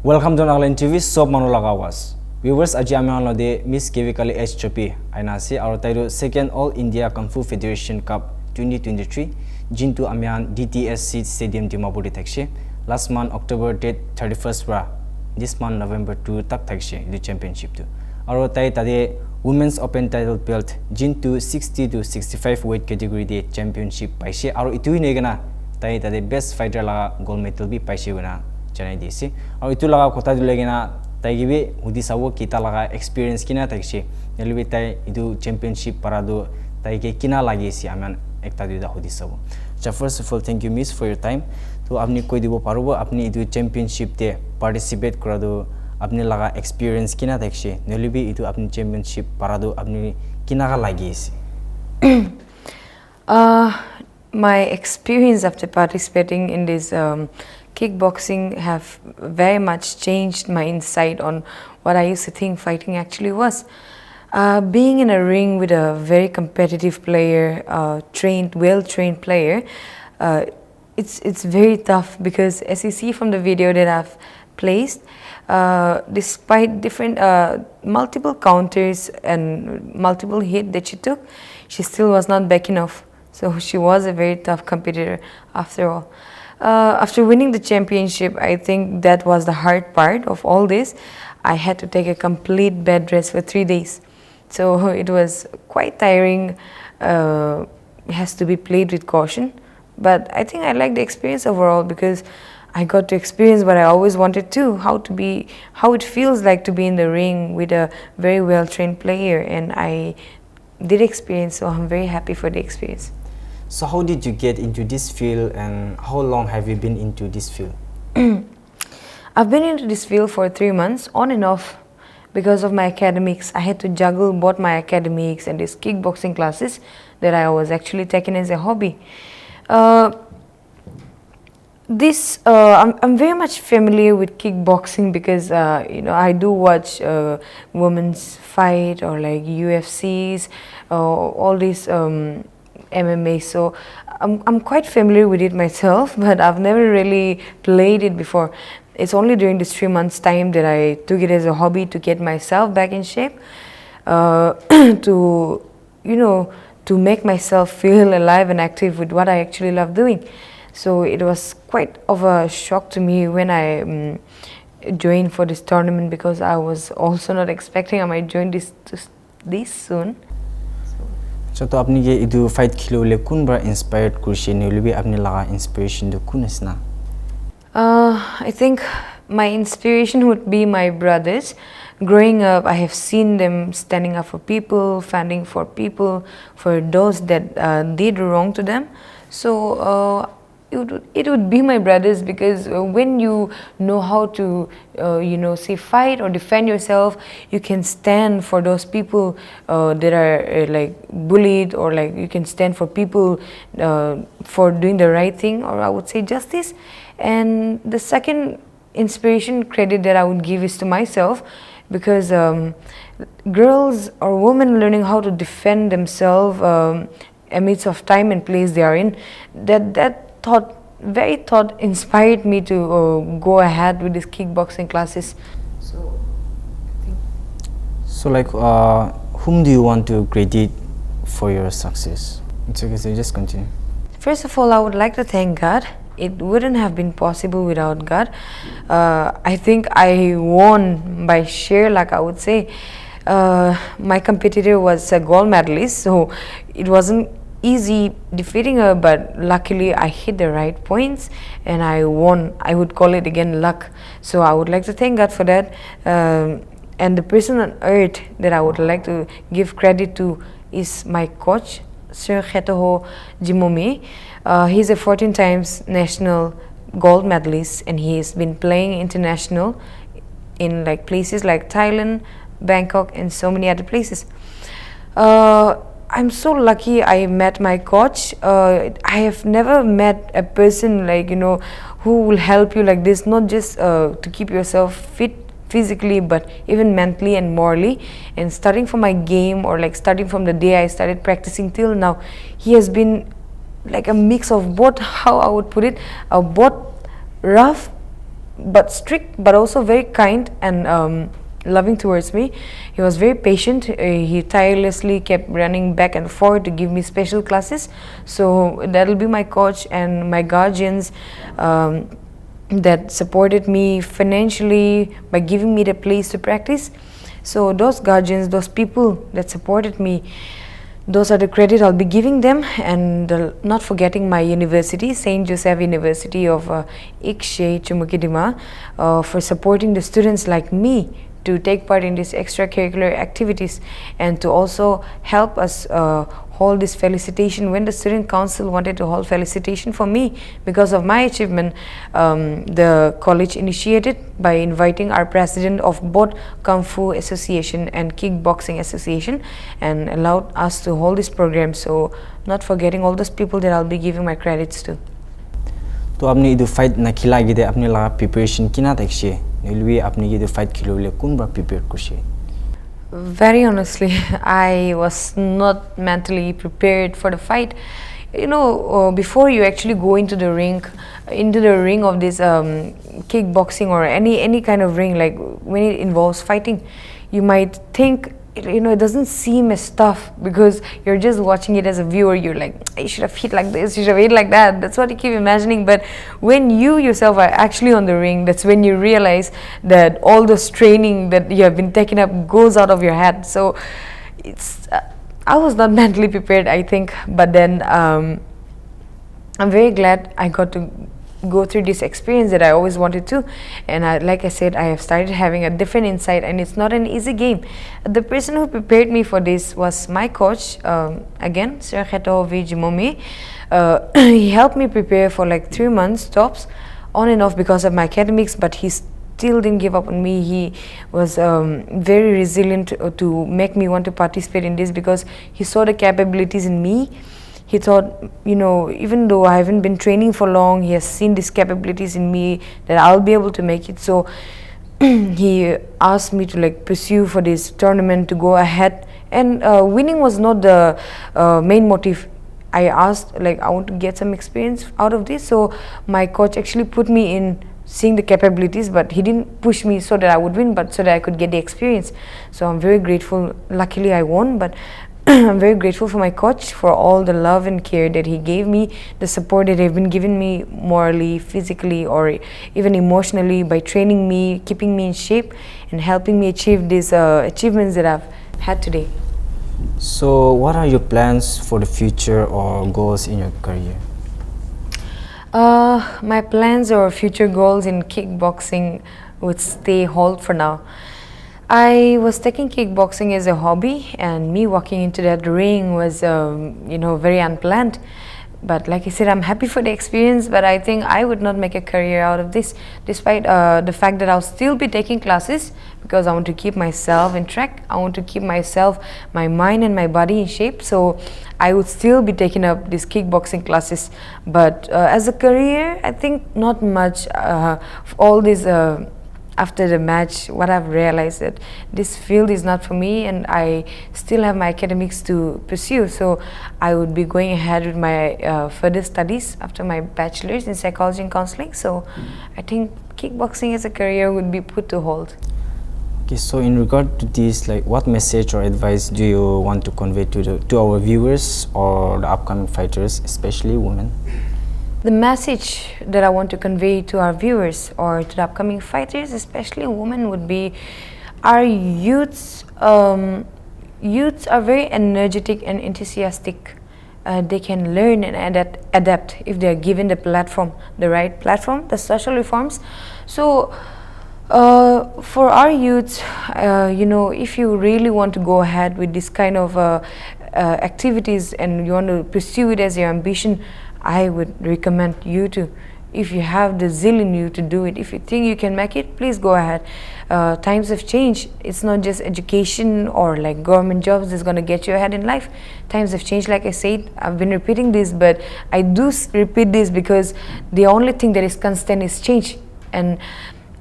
Welcome to Nagaland TV. Sob Manulaga was. Viewers, aji ami on de Miss Kivikali H.Chophy. Aina si aro tayo second All India Kung Fu Federation Cup 2023. Jintu amian DDSC Stadium Dimapur detection. Last month October date 31st ra. This month November 2 tak detection the championship tu. Aro tayo tade Women's Open Title Belt Jintu 60 to 65 weight category de championship paise. Aro itu ini gana tayo tade best fighter la gold medal bi paise gana. Janai desi. Aro itu laga kota dulu gana. Taigi be udi sawo kita laga experience kina taigi nelbi tai itu championship parado taigi kina lagi si aman ekta duda hudi sawo. So first of all, thank you Miss for your time. तो आपने कोई दिवो पारोबो अपनी इधु championship ते participate करा दो अपने लगा experience किना देखशे नेलबी इधु अपनी championship पारादो अपनी किना का लगी इसी. My experience after participating in this kickboxing have very much changed my insight on what I used to think fighting actually was. Being in a ring with a very competitive player, well-trained player, it's very tough because as you see from the video that I've placed, despite different multiple counters and multiple hits that she took, she still was not backing off. So she was a very tough competitor after all. After winning the championship, I think that was the hard part of all this. I had to take a complete bed rest for 3 days. So it was quite tiring. It has to be played with caution. But I think I liked the experience overall because I got to experience what I always wanted to, how it feels like to be in the ring with a very well-trained player. And I did experience, so I'm very happy for the experience. So how did you get into this field and how long have you been into this field? I've been into this field for 3 months, on and off, because of my academics. I had to juggle both my academics and these kickboxing classes that I was actually taking as a hobby. I'm very much familiar with kickboxing because I do watch women's fight or like UFCs, all these MMA, so I'm quite familiar with it myself, but I've never really played it before. It's only during this 3 months time that I took it as a hobby to get myself back in shape, to make myself feel alive and active with what I actually love doing. So it was quite of a shock to me when I joined for this tournament because I was also not expecting I might join this soon. So to आपने ये इधु fight खिलो ले कौन बड़ा inspired कुछ नहीं ले भी आपने लगा inspiration तो कौन इसना? I think my inspiration would be my brothers. Growing up, I have seen them standing up for people, fighting for people, for those that did wrong to them. So it would be my brothers because when you know how to say fight or defend yourself, you can stand for those people that are like bullied, or like you can stand for people for doing the right thing, or I would say justice. And the second inspiration credit that I would give is to myself, because girls or women learning how to defend themselves amidst of time and place they are in, that thought inspired me to go ahead with these kickboxing classes. So like whom do you want to credit for your success? It's okay, so just continue. First of all, I would like to thank God. It wouldn't have been possible without God. I think I won by sheer luck, I would say. My competitor was a gold medalist, so it wasn't easy defeating her, but luckily I hit the right points and I won. I would call it again luck. So I would like to thank God for that. And the person on earth that I would like to give credit to is my coach, Sir Khetoho Jimomi. He's a 14 times national gold medalist, and he's been playing international in like places like Thailand, Bangkok, and so many other places. I'm so lucky I met my coach. I have never met a person like who will help you like this, not just to keep yourself fit physically but even mentally and morally. And starting from my game, or like starting from the day I started practicing till now, he has been like a mix of both, how I would put it, both rough but strict, but also very kind and loving towards me. He was very patient. He tirelessly kept running back and forth to give me special classes. So that'll be my coach and my guardians that supported me financially by giving me the place to practice. So those guardians, those people that supported me, those are the credit I'll be giving them, and not forgetting my university, St. Joseph University of Ikshe Chumukidima, for supporting the students like me to take part in these extracurricular activities, and to also help us hold this felicitation when the student council wanted to hold felicitation for me because of my achievement. The college initiated by inviting our president of both Kung Fu Association and Kickboxing Association and allowed us to hold this program. So not forgetting all those people that I'll be giving my credits to. तो आपने इधर fight ना खिला गए अपने लगा preparation किना तक से निलवी आपने इधर फाइट खिलोले कौन बा प्रिपेयर कुछ Very honestly, I was not mentally prepared for the fight. You know, before you actually go into the ring of this kickboxing or any kind of ring, like when it involves fighting, you might think, you know, it doesn't seem as tough because you're just watching it as a viewer. You're like, you should have hit like this, you should have hit like that. That's what you keep imagining. But when you yourself are actually on the ring, that's when you realize that all this training that you have been taking up goes out of your head. So it's I was not mentally prepared, I think, but then I'm very glad I got to go through this experience that I always wanted to, and like I said, I have started having a different insight, and it's not an easy game. The person who prepared me for this was my coach, again, Sir Kivikali H.Chophy. He helped me prepare for like 3 months tops, on and off because of my academics, but he still didn't give up on me. He was very resilient to make me want to participate in this because he saw the capabilities in me. He thought, you know, even though I haven't been training for long, he has seen these capabilities in me that I'll be able to make it. So he asked me to like pursue for this tournament to go ahead, and winning was not the main motive. I asked, like, I want to get some experience out of this. So my coach actually put me in seeing the capabilities, but he didn't push me so that I would win, but so that I could get the experience. So I'm very grateful. Luckily I won, but I'm very grateful for my coach for all the love and care that he gave me, the support that they've been giving me morally, physically, or even emotionally by training me, keeping me in shape, and helping me achieve these achievements that I've had today. So what are your plans for the future or goals in your career? My plans or future goals in kickboxing would stay hold for now. I was taking kickboxing as a hobby, and me walking into that ring was, you know, very unplanned. But like I said, I'm happy for the experience, but I think I would not make a career out of this, despite the fact that I'll still be taking classes because I want to keep myself in track. I want to keep myself, my mind and my body in shape. So I would still be taking up these kickboxing classes. But as a career, I think not much. All these after the match, what I've realized that this field is not for me, and I still have my academics to pursue. So I would be going ahead with my further studies after my bachelor's in psychology and counseling. So I think kickboxing as a career would be put to hold. Okay, so in regard to this, like, what message or advice do you want to convey to our viewers or the upcoming fighters, especially women? The message that I want to convey to our viewers or to the upcoming fighters, especially women, would be our youths. Youths are very energetic and enthusiastic. They can learn and adapt if they are given the platform, the right platform, the social reforms. So for our youths, you know, if you really want to go ahead with this kind of activities and you want to pursue it as your ambition, I would recommend you to, if you have the zeal in you to do it, if you think you can make it, please go ahead. Times have changed. It's not just education or like government jobs that's going to get you ahead in life. Times have changed, like I said. I've been repeating this, but I do repeat this because the only thing that is constant is change, and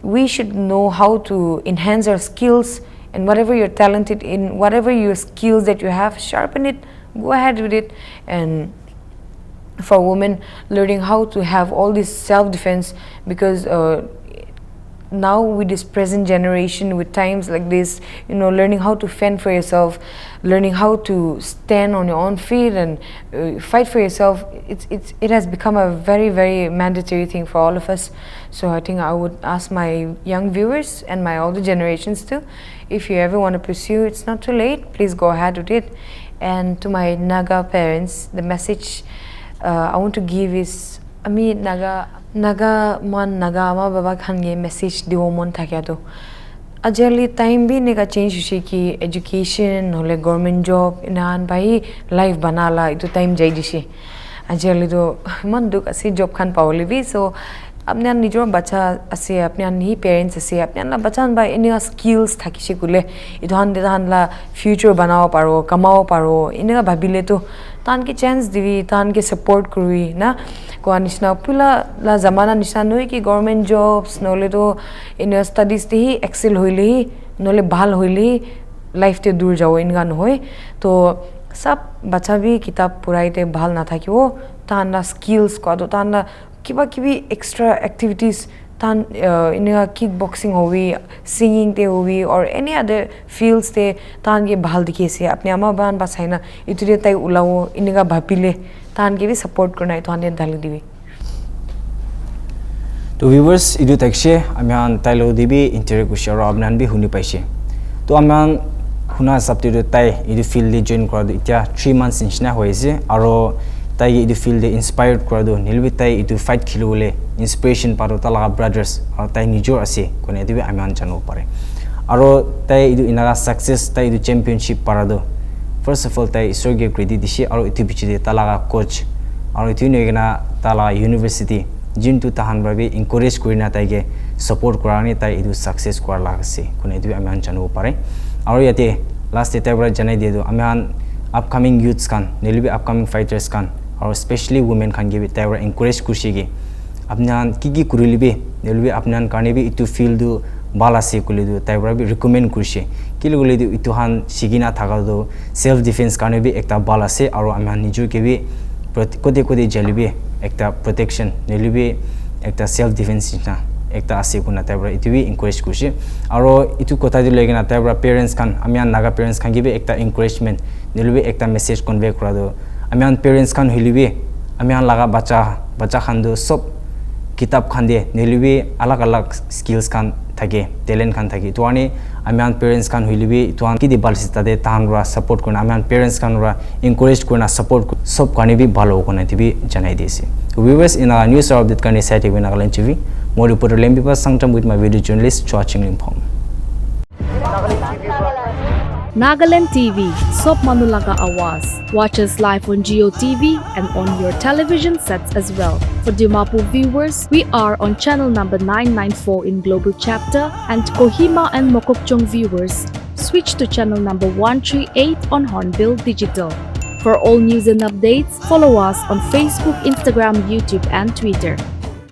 we should know how to enhance our skills, and whatever you're talented in, whatever your skills that you have, sharpen it, go ahead with it. And for women, learning how to have all this self-defense, because now with this present generation, with times like this, you know, learning how to fend for yourself, learning how to stand on your own feet and fight for yourself, it has become a very, very mandatory thing for all of us. So I think I would ask my young viewers and my older generations too, if you ever want to pursue, it's not too late, please go ahead with it. And to my Naga parents, the message I want to give is, Ami Naga man Naga ama baba khan ye message diwo mon thakya to ajali time bi nega change hushi ki education hole government job inan bai life banala itu time jai dishi ajali to man duk ase job khan pauli bi so apne nijor bacha ase apne ni parents ase apne na bachan bai any skills thakise kule idhan dehan la future banao paro kamao paro inega bhabile to tan ki chance divi tan ke support kurui na ko anishna pula la zamana nishna noi ki government jobs nole to in studies te hi excel hoile nole bhal hoile life te dur jao inga noy to sab bacha bi kitab purai te bhal na thakibo tan na skills ko to tan na kiba kibi extra activities tan in kickboxing hovi singing te hovi or any other fields te tan ge bhal dikhe se apne ama ban basaina itire tai ulao inga bhapile tan ke bi support karna to ane dali dibi to viewers idu takshe amyan tailo dibi interview ku share abnan bi huni paise to amyan huna sabti do tai idu field le join kora do itya 3 months inchna hoise aro tai idu field de inspired kora do nilbi tai idu fight khilule inspiration paro talaga brothers aro tai nijor ase kone dibi amyan jano pare aro tai idu inaga success tai idu championship parado first of all tai isorge credit dishi aro itu bichide talaga coach aro itu negena tala university jintu tahan babe encourage kurina taige support kurani tai idu success kor lagase kone dibi amyan jano pare aro yate last etebra janai de do amyan upcoming youths kan nilbi upcoming fighters kan or especially women can give it their encourage kushigi apnan kiki kurilibe nilbi apnan karnebi itu feel do bala se kulidu taibrabi recommend kurshi kilulidu itu han sigina thagado self defense karnebi ekta bala se aro amhan niju kebi kode jalibi ekta protection nilbi ekta self defense na ekta ase kuna taibra itubi encourage kurshi aro itu kota di legena taibra parents kan amyan naga parents kan give ekta encouragement nilbi ekta message convey kurado amyan parents kan hilibi amyan laga bacha khan do sob kitab khan de nilbi alag skills kan thake talent kan thake tuani amyan parents kan hilibi tuan ki di balsita de tanra support kurna amyan parents kan ra encourage kurna support sob kani bi balo kona tibi janai desi viewers in our news update kan site we Nagaland TV more reporter lembi pa sangtam with my video journalist Chwaching Limpong Nagaland TV, Sop Manulaga Awas. Watch us live on Geo TV and on your television sets as well. For Dimapur viewers, we are on channel number 994 in Global Chapter, and Kohima and Mokokchung viewers, switch to channel number 138 on Hornbill Digital. For all news and updates, follow us on Facebook, Instagram, YouTube and Twitter.